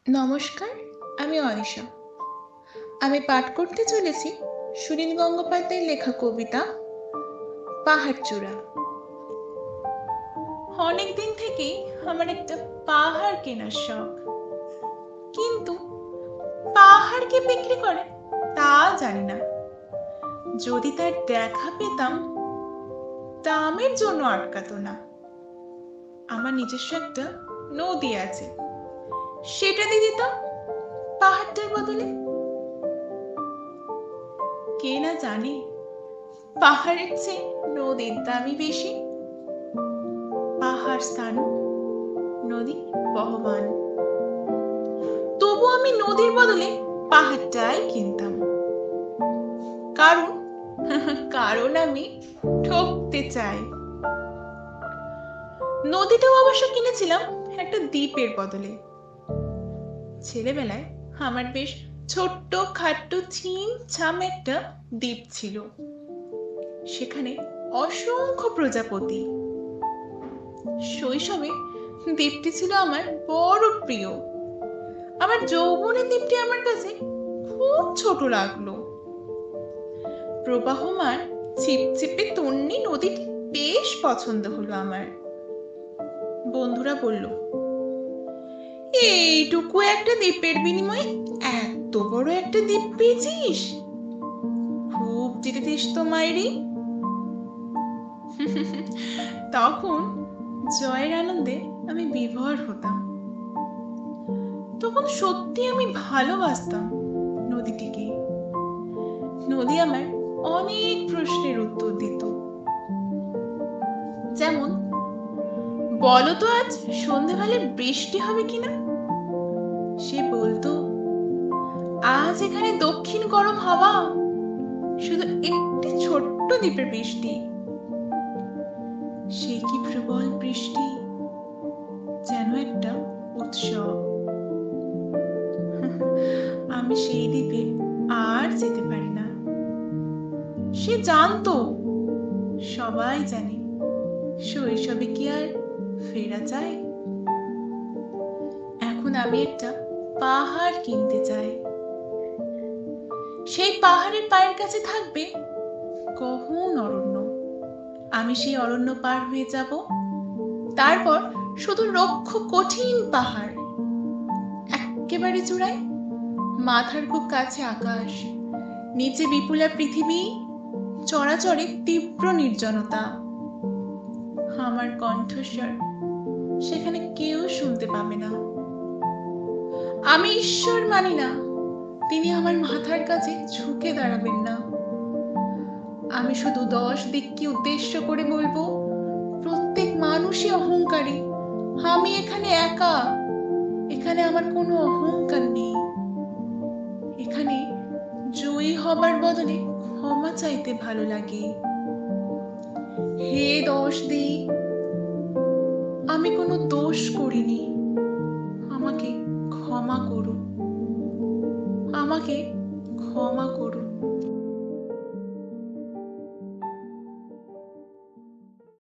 নমস্কার, আমি অনিশা। আমি পাঠ করতে চলেছি সুনীল গঙ্গোপাধ্যায়ের লেখা কবিতা পাহাড়চূড়া। অনেকদিন থেকেই আমার একটা পাহাড় কেনার শখ, কিন্তু পাহাড় কে বিক্রি করে তা জানি না। যদি তার দেখা পেতাম, দামের জন্য আটকাতো না। আমার নিজস্ব একটা নদী আছে, সেটা দিয়ে দিতাম পাহাড়টার বদলে। কে না জানে পাহাড়ের চেয়ে নদীর দামই বেশি। পাহাড় স্থান, নদী বহমান। তবু আমি নদীর বদলে পাহাড়টাই কিনতাম। কারণ কারণ আমি ঠকতে চাই। নদীটাও অবশ্য কিনেছিলাম একটা দ্বীপের বদলে। ছেলেবেলায় আমার বেশ ছোট্ট খাট্ট ছিম ছাম একটা দ্বীপ ছিল। সেখানে অসংখ্য প্রজাপতি। শৈশবে দ্বীপটি ছিল আমার বড় প্রিয়। আমার যৌবনের দ্বীপটি আমার কাছে খুব ছোট লাগলো। প্রবাহমান ছিপছিপে তন্নি নদীটি বেশ পছন্দ হলো আমার। বন্ধুরা বলল, এইটুকু একটা দ্বীপের বিনিময়ে এত বড় একটা দ্বীপ পেয়েছিস, খুব জিতেছিস তো মাইরি। তখন জয়ের আনন্দে আমি বিভোর হতাম। তখন সত্যি আমি ভালোবাসতাম নদীটিকে। নদী আমার অনেক প্রশ্নের উত্তর দিত। যেমন, বলো তো আজ সন্ধ্যাবেলায় বৃষ্টি হবে কিনা। সে বলতো, আজ এখানে দক্ষিণ গরম হাওয়া, শুধু একটি ছোট্ট দ্বীপের বৃষ্টি। সে কি প্রবল বৃষ্টি, যেন একটা উৎসব। আমি সেই দ্বীপে আর যেতে পারি না। সে জানতো, সবাই জানে, শৈশবে কি আর ফেরা যায়। এখন আমি একটা পাহাড় কিনতে চাই। সেই পাহাড়ের পায়ের কাছে থাকবে গহন অরণ্য। আমি সেই অরণ্য পার হয়ে যাব। তারপর শুধু রক্ষ কঠিন পাহাড়, একেবারে চূড়ায় মাথার খুব কাছে আকাশ, নিচে বিপুলা পৃথিবী, চরাচরে তীব্র নির্জনতা। আমার কণ্ঠস্বর সেখানে কেউ শুনতে পাবে না। আমি ঈশ্বর মানি না, তিনি আমার মাথার কাছে ঝুঁকে দাঁড়াবেন না। আমি শুধু 10 দিককে উদ্দেশ্য করে বলবো, প্রত্যেক মানুষই অহংকারী। আমি এখানে একা। এখানে আমার কোনো অহংকার নেই। এখানে জয়ী হবার বদলে ক্ষমা চাইতে ভালো লাগে। হে 10 দিক, আমি কোনো দোষ করিনি, আমাকে ক্ষমা করো। আমাকে